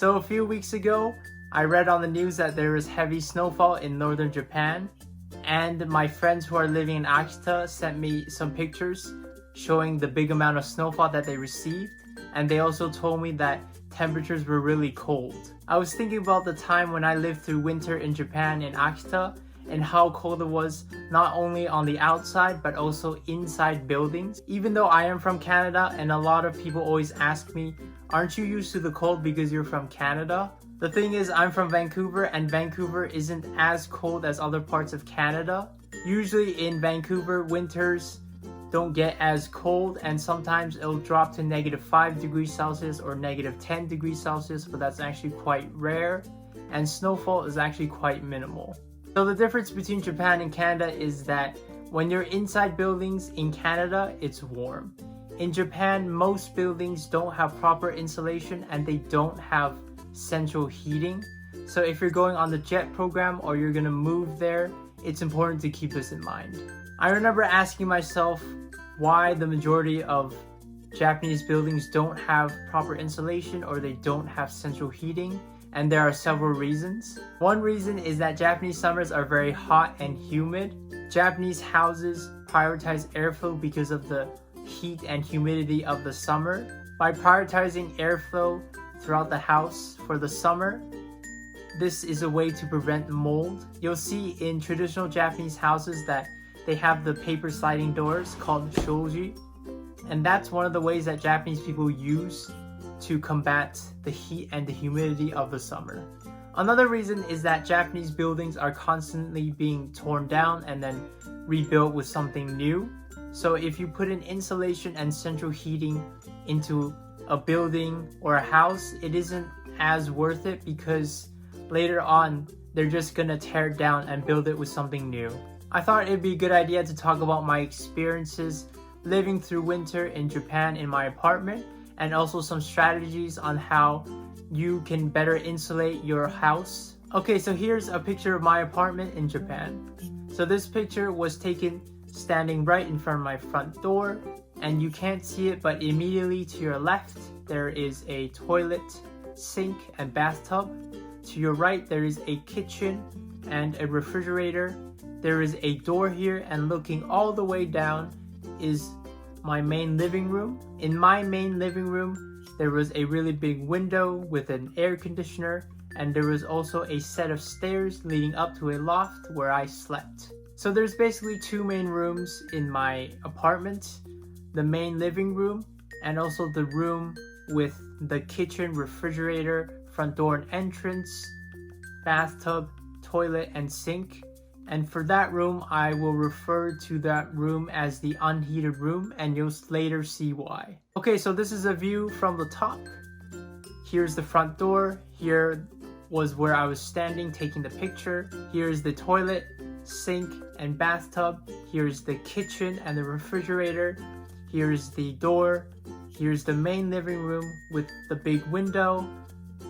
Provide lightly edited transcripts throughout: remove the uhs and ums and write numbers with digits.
So a few weeks ago, I read on the news that there is heavy snowfall in northern Japan, and my friends who are living in Akita sent me some pictures showing the big amount of snowfall that they received, and they also told me that temperatures were really cold. I was thinking about the time when I lived through winter in Japan in Akita and how cold it was not only on the outside but also inside buildings. Even though I am from Canada and a lot of people always ask me, aren't you used to the cold because you're from Canada? The thing is, I'm from Vancouver and Vancouver isn't as cold as other parts of Canada. Usually in Vancouver, winters don't get as cold and sometimes it'll drop to -5 degrees Celsius or -10 degrees Celsius, but that's actually quite rare, and snowfall is actually quite minimal. So the difference between Japan and Canada is that when you're inside buildings in Canada, it's warm. In Japan, most buildings don't have proper insulation and they don't have central heating. So if you're going on the JET program or you're gonna move there, it's important to keep this in mind. I remember asking myself why the majority of Japanese buildings don't have proper insulation or they don't have central heating, and there are several reasons. One reason is that Japanese summers are very hot and humid. Japanese houses prioritize airflow because of the heat and humidity of the summer. By prioritizing airflow throughout the house for the summer, this is a way to prevent mold. You'll see in traditional Japanese houses that they have the paper sliding doors called shoji, and that's one of the ways that Japanese people use to combat the heat and the humidity of the summer. Another reason is that Japanese buildings are constantly being torn down and then rebuilt with something new. So if you put in insulation and central heating into a building or a house, it isn't as worth it because later on they're just gonna tear it down and build it with something new. I thought it'd be a good idea to talk about my experiences living through winter in Japan in my apartment, and also some strategies on how you can better insulate your house. Okay, so here's a picture of my apartment in Japan. So this picture was taken standing right in front of my front door, and you can't see it, but immediately to your left there is a toilet, sink, and bathtub. To your right there is a kitchen and a refrigerator. There is a door here, and looking all the way down is my main living room. In my main living room, there was a really big window with an air conditioner, and there was also a set of stairs leading up to a loft where I slept. So there's basically two main rooms in my apartment, the main living room and also the room with the kitchen, refrigerator, front door and entrance, bathtub, toilet, and sink. And for that room, I will refer to that room as the unheated room, and you'll later see why. Okay, so this is a view from the top. Here's the front door. Here was where I was standing taking the picture. Here's the toilet, sink, and bathtub. Here's the kitchen and the refrigerator. Here's the door. Here's the main living room with the big window,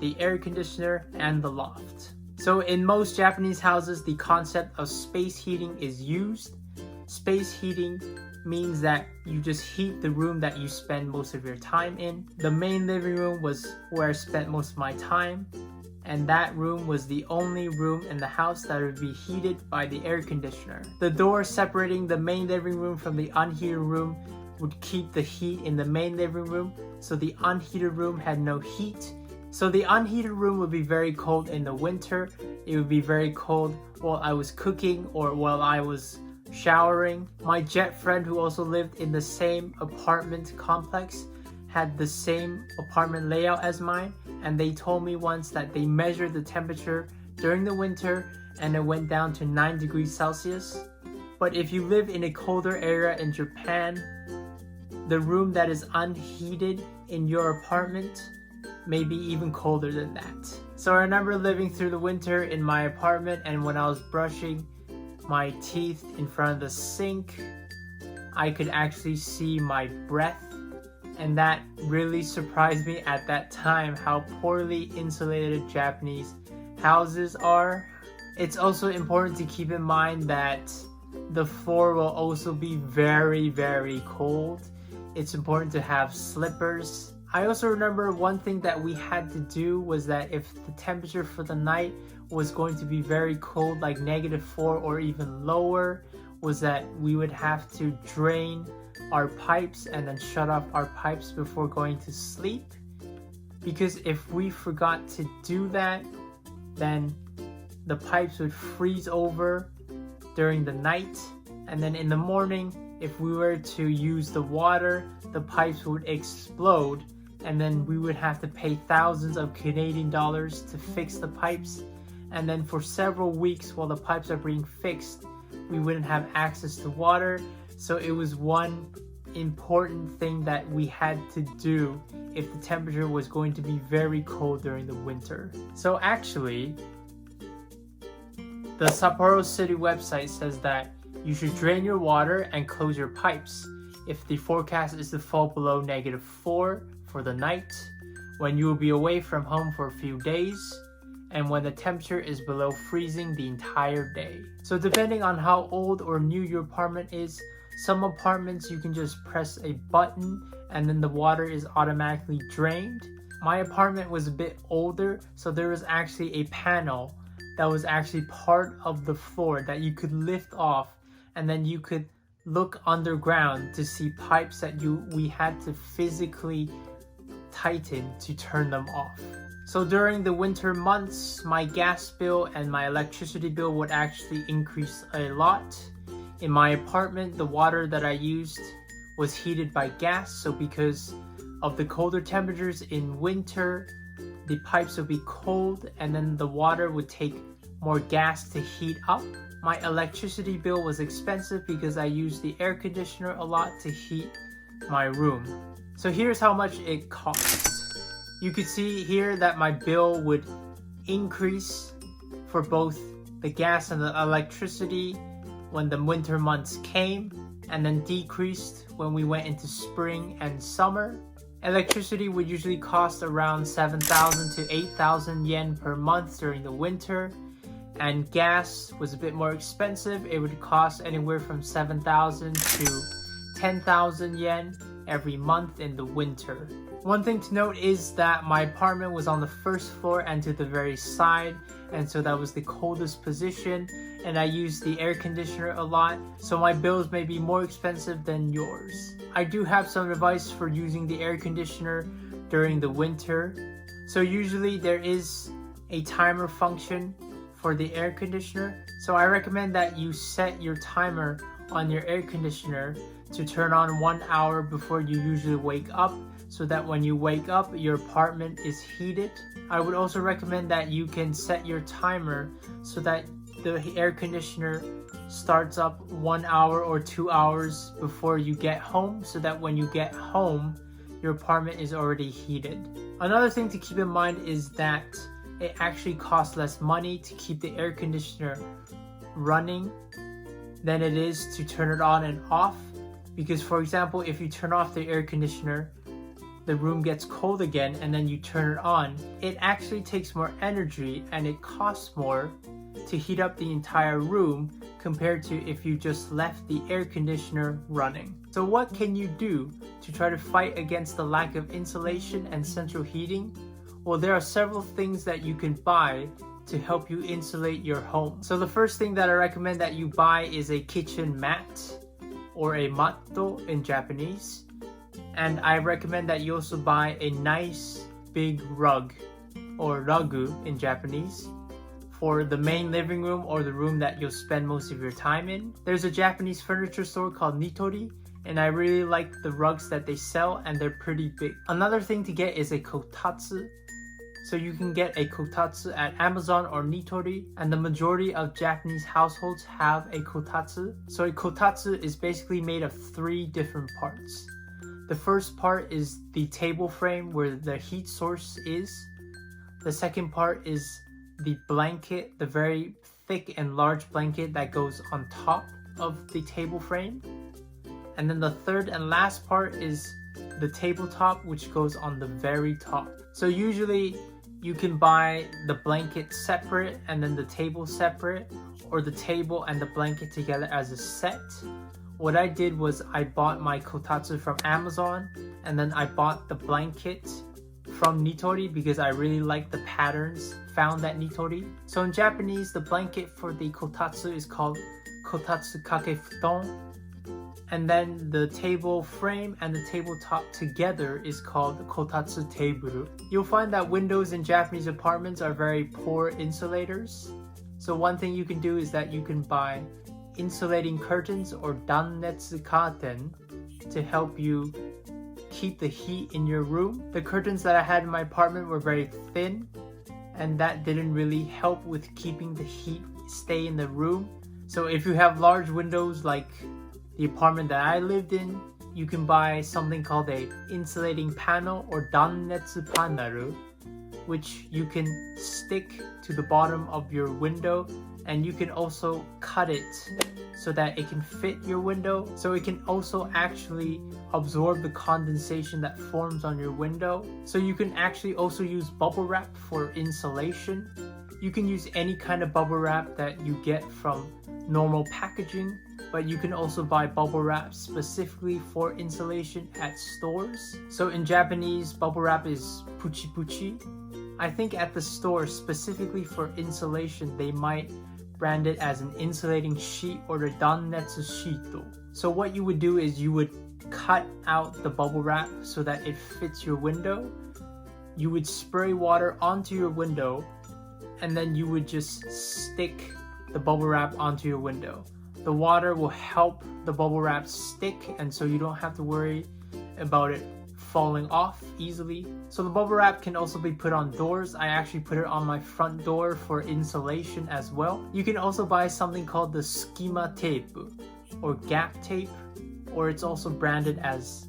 the air conditioner, and the loft. So in most Japanese houses, the concept of space heating is used. Space heating means that you just heat the room that you spend most of your time in. The main living room was where I spent most of my time, and that room was the only room in the house that would be heated by the air conditioner. The door separating the main living room from the unheated room would keep the heat in the main living room, so the unheated room had no heat. So the unheated room would be very cold in the winter. It would be very cold while I was cooking or while I was showering. My jet friend who also lived in the same apartment complex had the same apartment layout as mine, and they told me once that they measured the temperature during the winter and it went down to 9 degrees Celsius. But if you live in a colder area in Japan, the room that is unheated in your apartment may be even colder than that. So I remember living through the winter in my apartment, and when I was brushing my teeth in front of the sink, I could actually see my breath, and that really surprised me at that time how poorly insulated Japanese houses are. It's also important to keep in mind that the floor will also be very, very cold. It's important to have slippers. I also remember one thing that we had to do was that if the temperature for the night was going to be very cold, like -4 or even lower, was that we would have to drain our pipes and then shut off our pipes before going to sleep. Because if we forgot to do that, then the pipes would freeze over during the night, and then in the morning, if we were to use the water, the pipes would explode, and then we would have to pay thousands of Canadian dollars to fix the pipes. And then for several weeks while the pipes are being fixed, we wouldn't have access to water. So it was one important thing that we had to do if the temperature was going to be very cold during the winter. So actually, the Sapporo City website says that you should drain your water and close your pipes if the forecast is to fall below -4 for the night, when you will be away from home for a few days, and when the temperature is below freezing the entire day. So depending on how old or new your apartment is, some apartments you can just press a button and then the water is automatically drained. My apartment was a bit older, so there was actually a panel that was actually part of the floor that you could lift off, and then you could look underground to see pipes that we had to physically tighten to turn them off. So during the winter months, my gas bill and my electricity bill would actually increase a lot. In my apartment, the water that I used was heated by gas, so because of the colder temperatures in winter, the pipes would be cold and then the water would take more gas to heat up. My electricity bill was expensive because I used the air conditioner a lot to heat my room. So here's how much it cost. You could see here that my bill would increase for both the gas and the electricity when the winter months came, and then decreased when we went into spring and summer. Electricity would usually cost around 7,000 to 8,000 yen per month during the winter, and gas was a bit more expensive. It would cost anywhere from 7,000 to 10,000 yen every month in the winter. One thing to note is that my apartment was on the first floor and to the very side, and so that was the coldest position, and I used the air conditioner a lot, so my bills may be more expensive than yours. I do have some advice for using the air conditioner during the winter. So usually there is a timer function for the air conditioner, so I recommend that you set your timer on your air conditioner to turn on 1 hour before you usually wake up, so that when you wake up, your apartment is heated. I would also recommend that you can set your timer so that the air conditioner starts up 1 hour or 2 hours before you get home, so that when you get home, your apartment is already heated. Another thing to keep in mind is that it actually costs less money to keep the air conditioner running than it is to turn it on and off. Because for example, if you turn off the air conditioner, the room gets cold again, and then you turn it on, it actually takes more energy and it costs more to heat up the entire room compared to if you just left the air conditioner running. So what can you do to try to fight against the lack of insulation and central heating? Well, there are several things that you can buy to help you insulate your home. So the first thing that I recommend that you buy is a kitchen mat, or a matto in Japanese. And I recommend that you also buy a nice big rug, or ragu in Japanese, for the main living room or the room that you'll spend most of your time in. There's a Japanese furniture store called Nitori, and I really like the rugs that they sell, and they're pretty big. Another thing to get is a kotatsu. So you can get a kotatsu at Amazon or Nitori, and the majority of Japanese households have a kotatsu. So a kotatsu is basically made of 3 different parts. The first part is the table frame where the heat source is. The second part is the blanket, the very thick and large blanket that goes on top of the table frame. And then the third and last part is the tabletop, which goes on the very top. So usually you can buy the blanket separate and then the table separate, or the table and the blanket together as a set. what I did was I bought my kotatsu from Amazon, and then I bought the blanket from Nitori because I really like the patterns found at Nitori. So in Japanese, the blanket for the kotatsu is called kotatsu kake futon, and then the table frame and the tabletop together is called kotatsu teburu. You'll find that windows in Japanese apartments are very poor insulators. So one thing you can do is that you can buy insulating curtains or dannetsu curtain to help you keep the heat in your room. The curtains that I had in my apartment were very thin, and that didn't really help with keeping the heat stay in the room. So if you have large windows like the apartment that I lived in, you can buy something called a insulating panel or dannetsu panaru, which you can stick to the bottom of your window, and you can also cut it so that it can fit your window. So it can also actually absorb the condensation that forms on your window. So you can actually also use bubble wrap for insulation. You can use any kind of bubble wrap that you get from normal packaging, but you can also buy bubble wrap specifically for insulation at stores. So in Japanese, bubble wrap is puchi puchi. I think at the store specifically for insulation, they might brand it as an insulating sheet or the dannetsu shito. So what you would do is you would cut out the bubble wrap so that it fits your window. You would spray water onto your window, and then you would just stick the bubble wrap onto your window. The water will help the bubble wrap stick, and so you don't have to worry about it falling off easily. So the bubble wrap can also be put on doors. I actually put it on my front door for insulation as well. You can also buy something called the skima tape or gap tape, or it's also branded as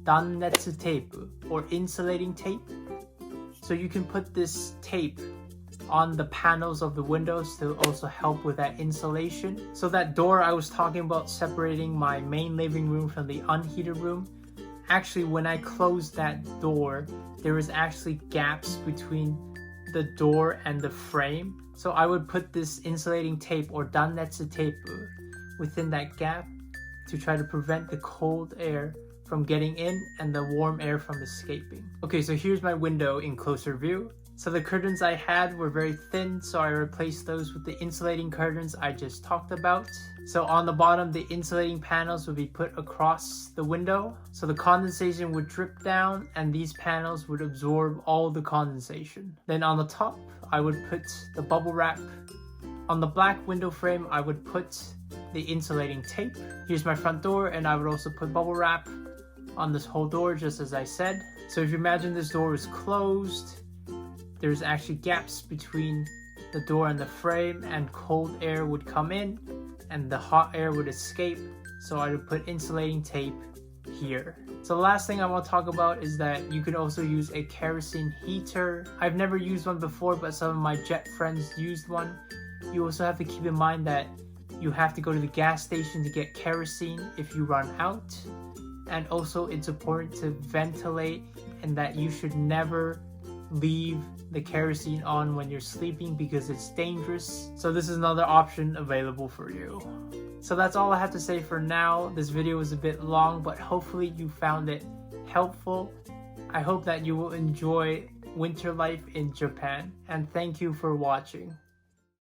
dannetsu tape or insulating tape. So you can put this tape on the panels of the windows to also help with that insulation. So that door I was talking about separating my main living room from the unheated room, actually when I closed that door, there was actually gaps between the door and the frame. So I would put this insulating tape or dannetsu tape within that gap to try to prevent the cold air from getting in and the warm air from escaping. Okay, so here's my window in closer view. So the curtains I had were very thin, so I replaced those with the insulating curtains I just talked about. So on the bottom, the insulating panels would be put across the window. So the condensation would drip down and these panels would absorb all the condensation. Then on the top, I would put the bubble wrap. On the black window frame, I would put the insulating tape. Here's my front door, and I would also put bubble wrap on this whole door, just as I said. So if you imagine this door is closed, there's actually gaps between the door and the frame, and cold air would come in and the hot air would escape. So I would put insulating tape here. So the last thing I want to talk about is that you can also use a kerosene heater. I've never used one before, but some of my jet friends used one. You also have to keep in mind that you have to go to the gas station to get kerosene if you run out. And also it's important to ventilate, and that you should never leave the kerosene on when you're sleeping because it's dangerous. So this is another option available for you. So that's all I have to say for now. This video was a bit long, but hopefully you found it helpful. I hope that you will enjoy winter life in Japan, and thank you for watching.